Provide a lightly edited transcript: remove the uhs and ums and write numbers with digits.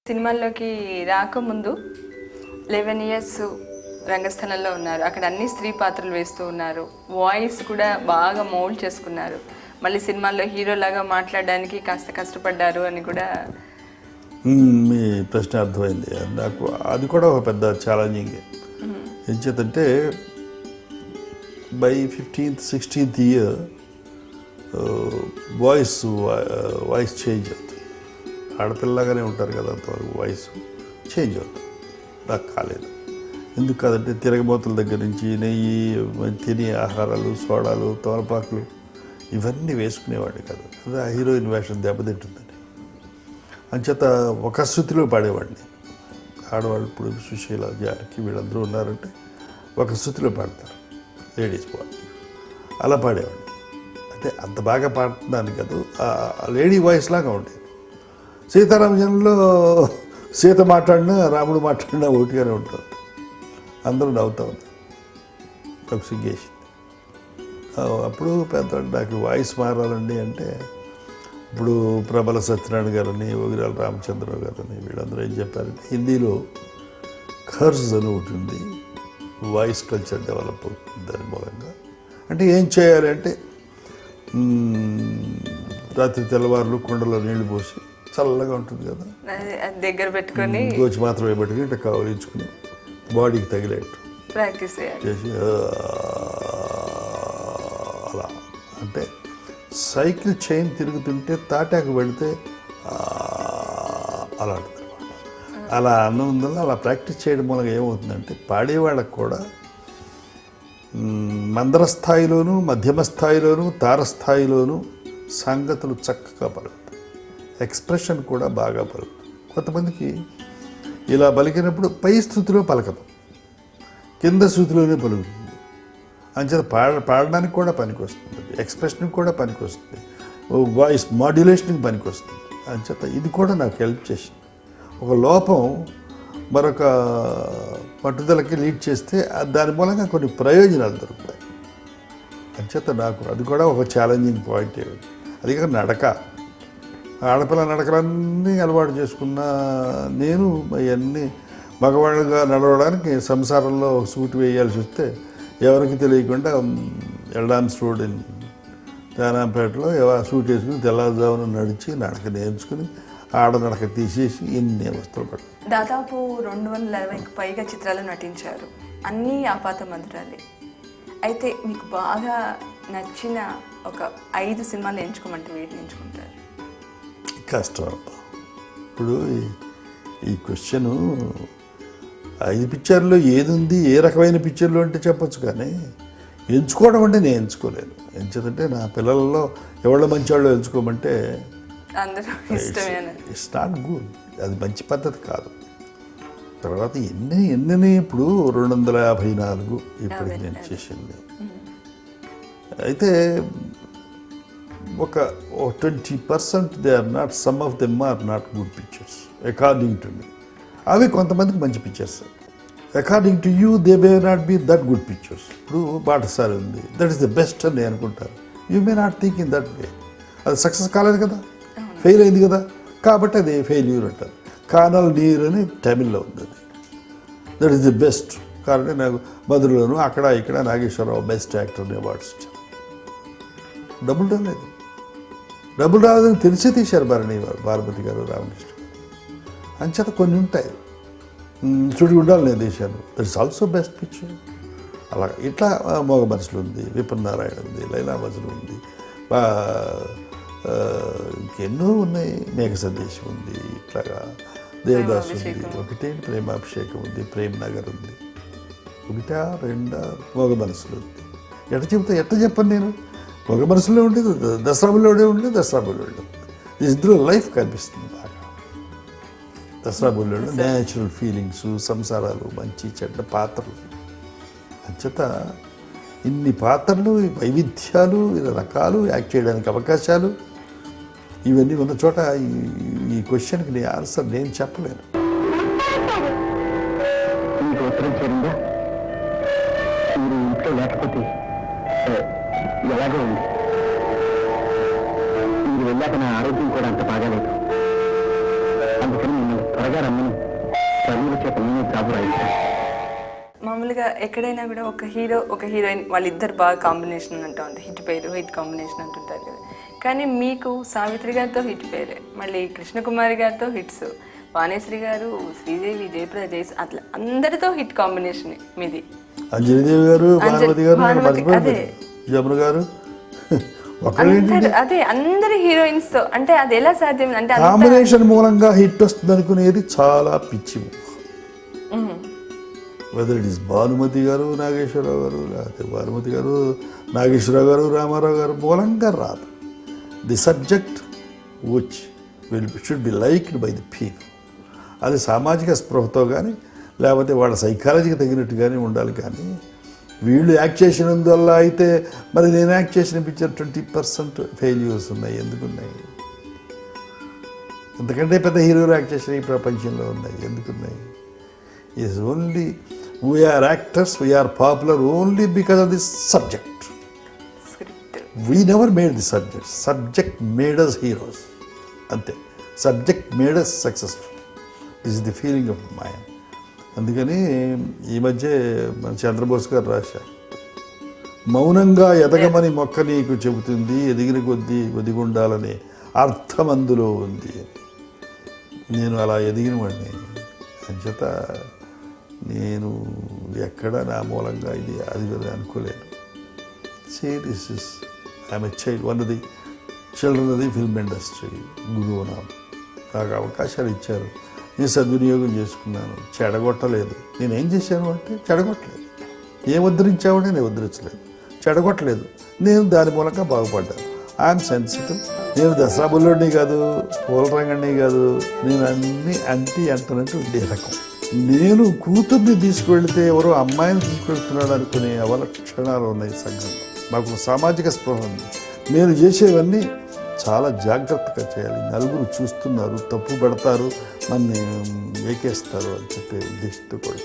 సినిమాల్లోకి రాకముందు 11 ఇయర్స్ రంగస్థలంలో ఉన్నారు. అక్కడ అన్ని స్త్రీ పాత్రలు వేస్తూ ఉన్నారు. వాయిస్ కూడా బాగా మౌల్డ్ చేసుకున్నారు. మళ్ళీ సినిమాల్లో హీరోలాగా మాట్లాడడానికి కాస్త కష్టపడ్డారు అని కూడా. మీ ప్రశ్న అర్థమైంది. నాకు అది కూడా ఒక పెద్ద ఛాలెంజింగ్. ఏం చేతంటే by 15th 16th year voice change అవుతుంది. ఆడపిల్లగానే ఉంటారు కదా, అంతవరకు వాయిస్ చేంజ్ అవుతుంది. నాకు కాలేదు. ఎందుకు కాదంటే తిరగబోతుల దగ్గర నుంచి నెయ్యి, తినే ఆహారాలు, సోడాలు, తోలపాకులు ఇవన్నీ వేసుకునేవాడిని కాదు. అదే ఆ హీరోయిన్ వేషం దెబ్బతింటుందని అంచేత ఒక శృతిలో పాడేవాడిని. ఆడవాళ్ళు ఇప్పుడు సుశీల, జానకి వీళ్ళందరూ ఉన్నారంటే ఒక శృతిలో పాడతారు, లేడీస్ బాయ్ అలా పాడేవాడిని. అంటే అంత బాగా పాడుతున్నాను కాదు, ఆ లేడీ వాయిస్ లాగా ఉండేది. సీతారామజనంలో సీత మాట్లాడినా రాముడు మాట్లాడినా ఒకటిగానే ఉంటుంది. అందరూ నవ్వుతూ ఉంటారు. నాకు సిగ్గేసింది. అప్పుడు పెద్ద నాకు వాయిస్ మారాలండి అంటే ఇప్పుడు ప్రబల సత్యనారాయణ గారని, ఓగిరాల రామచంద్రరావు గారని వీళ్ళందరూ ఏం చెప్పారంటే హిందీలో ఖర్జ్ అని ఒకటి ఉంది, వాయిస్ కల్చర్ డెవలప్ అవుతుంది దాని మూలంగా. అంటే ఏం చేయాలి అంటే రాత్రి తెల్లవారులు కుండలో నీళ్లు పోసి చల్లగా ఉంటుంది కదా, దగ్గర పెట్టుకొని గోచి మాత్రమే పెట్టుకుని ఇట్లా కవరించుకుని బాడీకి తగిలేట్టు ప్రాక్టీస్ చేసి అలా. అంటే సైకిల్ చైన్ తిరుగుతుంటే తాటాకు పెడితే అలా ఉంటుంది. అలా అన్నందువల్ల అలా ప్రాక్టీస్ చేయడం మూలంగా ఏమవుతుందంటే పాడేవాళ్ళకు కూడా మందర స్థాయిలోనూ, మధ్యమ స్థాయిలోనూ, తారస్థాయిలోనూ సంగతులు చక్కగా పలుకుతాయి. ఎక్స్ప్రెషన్ కూడా బాగా పలుకుతుంది. కొంతమందికి ఇలా పలికినప్పుడు పై స్థుతిలో పలకదు, కింద స్థుతిలోనే పలుకుతుంది. అంచేత పాడడానికి కూడా పనికి వస్తుంది, ఎక్స్ప్రెషన్కి కూడా పనికి వస్తుంది, వాయిస్ మాడ్యులేషన్కి పనికి వస్తుంది. అంచేత ఇది కూడా నాకు హెల్ప్ చేసింది. ఒక లోపం మరొక పట్టుదలకి లీడ్ చేస్తే దాని మూలంగా కొన్ని ప్రయోజనాలు దొరుకుతాయి. అంచేత నాకు అది కూడా ఒక ఛాలెంజింగ్ పాయింట్. అది కాక నడక, ఆడపిల్ల నడకలన్నీ అలవాటు చేసుకున్న నేను అవన్నీ మగవాళ్ళుగా నడవడానికి సంసారంలో సూట్ వేయాల్సి వస్తే ఎవరికి తెలియకుండా ఎల్డాన్స్ రోడ్ తేనాంపేటలో సూట్ వేసుకుని తెల్లవారుజామున నడిచి నడక నేర్చుకుని ఆడనడక తీసేసి ఎన్ని వస్తువులు పట్టారు. దాదాపు 220కి పైగా చిత్రాలు నటించారు. అన్నీ ఆపాత మధురాలే. అయితే మీకు బాగా నచ్చిన ఒక 5 సినిమాలు ఎంచుకోమంటే వీటిని ఎంచుకుంటారు? కష్టం. ఇప్పుడు ఈ క్వశ్చను 5 పిక్చర్లో ఏది ఉంది, ఏ రకమైన పిక్చర్లు అంటే చెప్పచ్చు, కానీ ఎంచుకోవడం అంటే నేను ఎంచుకోలేను. ఎంచుకుంటే నా పిల్లలలో ఎవరో మంచి వాళ్ళు ఎంచుకోమంటే ఇట్స్ నాట్ గుడ్. అది మంచి పద్ధతి కాదు. తర్వాత ఎన్ని ఇప్పుడు 254 ఇప్పటికి నేను చేసింది. అయితే ఒక 20% they are not, some of them are not good pictures according to me. అవి కొంతమందికి మంచి pictures. According to you they may not be that good pictures. ఇప్పుడు బాటసారి ఉంది, దట్ ఈస్ ద బెస్ట్ అని నేను అనుకుంటాను. You may not think in that way. అది సక్సెస్ కాలేదు కదా, ఫెయిల్ అయింది కదా, కాబట్టి అది ఫెయిల్యూర్ అంటారు. కానల్ నీరు అని తమిళ్లో ఉంది. అది దట్ ఈస్ ది బెస్ట్. కాబట్టి నాకు మధురలోను అక్కడ ఇక్కడ నాగేశ్వరరావు బెస్ట్ యాక్టర్ అవార్డ్స్ ఇచ్చారు. డబ్బులు రాలేదు, డబ్బులు రాలేదని తెలిసే తీశారు భారతి గారు, రామకృష్ణ గారు. అంచేత కొన్ని ఉంటాయి. సుడిగుండాలు నేను తీశాను, that is also best picture. అలా ఇట్లా మోగ మనుషులు ఉంది, విపిన్ నారాయణ ఉంది, లైలా మజ్ను ఉంది, ఇంకెన్నో ఉన్నాయి, మేఘ సందేశం ఉంది, ఇట్లాగా దేవదాస్ ఉంది, ఒకటే ప్రేమాభిషేకం ఉంది, ప్రేమ్ నగర్ ఉంది, 1 2 మోగ మనసులు ఉంది. ఎట్ట చెప్పను నేను, మగ మనసులో ఉండేది దసరాబుల్లోనే ఉండేది, దసరాబుల్లో ఉండేది. ఇందులో లైఫ్ కనిపిస్తుంది బాగా. దసరాబుల్లో న్యాచురల్ ఫీలింగ్స్, సంసారాలు, మంచి చెడ్డ పాత్రలు. అంచేత ఇన్ని పాత్రలు, వైవిధ్యాలు, రకాలు, యాక్ట్ చేయడానికి అవకాశాలు ఇవన్నీ ఉన్న చోట ఈ క్వశ్చన్కి నీ ఆన్సర్ నేను చెప్పలేను. లేకపోతే ఎలాగో ఉంది. మీరు వెళ్ళాక నా ఆరోగ్యం కూడా అంత బాగాలేదు. అందుకని మిమ్మల్ని త్వరగా రమ్మని చదువుల చేత నేను జాబు రాయిస్తాను. మామూలుగా ఎక్కడైనా కూడా ఒక హీరో ఒక హీరోయిన్ వాళ్ళిద్దరు బాగా కాంబినేషన్ అంటూ ఉంది, హిట్ పేరు హిట్ కాంబినేషన్ అంటుంటారు కదా. కానీ మీకు సావిత్రి గారితో హిట్ పేరే, మళ్ళీ కృష్ణకుమారి గారితో హిట్స్, వాణేశ్వరి గారు, శ్రీదేవి, జయప్రద, జయస్, అట్లా అందరితో హిట్ కాంబినేషన్ మీది. అంజలిదేవి గారు, భానుమతి గారు, అదే జమున గారు, అదే అందరి హీరోయిన్స్ తో. అంటే అది ఎలా సాధ్యం? అంటే కాంబినేషన్ మూలంగా హిట్ వస్తుంది అనుకునేది చాలా పిచ్చి. వెదర్ ఇట్ ఈస్ భానుమతి గారు, నాగేశ్వరరావు గారు, లేకపోతే భానుమతి గారు, నాగేశ్వరరావు గారు, రామారావు గారు మూలంగా రాదు. The subject which should be liked by the people. అది సామాజిక స్పృహతో కానీ లేకపోతే వాళ్ళ సైకాలజీకి తగినట్టు కానీ ఉండాలి. కానీ వీళ్ళు యాక్ట్ చేసినందువల్ల అయితే మరి నేను యాక్ట్ చేసిన పిక్చర్ 20% ఫెయిల్యూర్స్ ఉన్నాయి. ఎందుకున్నాయి? ఎందుకంటే పెద్ద హీరోలు యాక్ట్ చేసిన ఈ ప్రపంచంలో ఉన్నాయి. ఎందుకున్నాయి? Is only we are actors, we are popular only because of this subject. We never made the subject. Subject made us heroes, అంతే. Subject made us successful. This is the feeling of mind. అందుకని ఈ మధ్య మన చంద్రబోస్ గారు రాశారు, మౌనంగా ఎదగమని మొక్క నీకు చెబుతుంది, ఎదిగిన కొద్దీ ఒదిగుండాలనే అర్థం అందులో ఉంది. నేను అలా ఎదిగిన వాడిని. అంచేత నేను ఎక్కడ నా మూలంగా ఇది అది అనుకోలేను. This is I'm a child, one of the children of the film industry. గురువునా నాకు అవకాశాలు ఇచ్చారు, నేను సద్వినియోగం చేసుకున్నాను. చెడగొట్టలేదు. నేనేం చేశాను అంటే చెడగొట్టలేదు. ఏం ఉద్ధరించావంటే నేను ఉద్ధరించలేదు, చెడగొట్టలేదు. నేను దాని మూలంగా బాగుపడ్డాను. I'm sensitive. నేను దసరా బుల్లోడిని కాదు, పూలరంగడిని కాదు. నేను అన్నీ అంటనట్టు ఉండే రకం. నేను కూతుర్ని తీసుకువెళితే ఎవరో అమ్మాయిని తీసుకెళ్తున్నాడు అనుకునే అవలక్షణాలు ఉన్నాయి సంఘంలో. మాకు సామాజిక స్పృహ ఉంది. నేను చేసేవన్నీ చాలా జాగ్రత్తగా చేయాలి. నలుగురు చూస్తున్నారు, తప్పు పెడతారు, నన్ను వేకేస్తారు అని చెప్పే ఉద్దేశంతో కూడా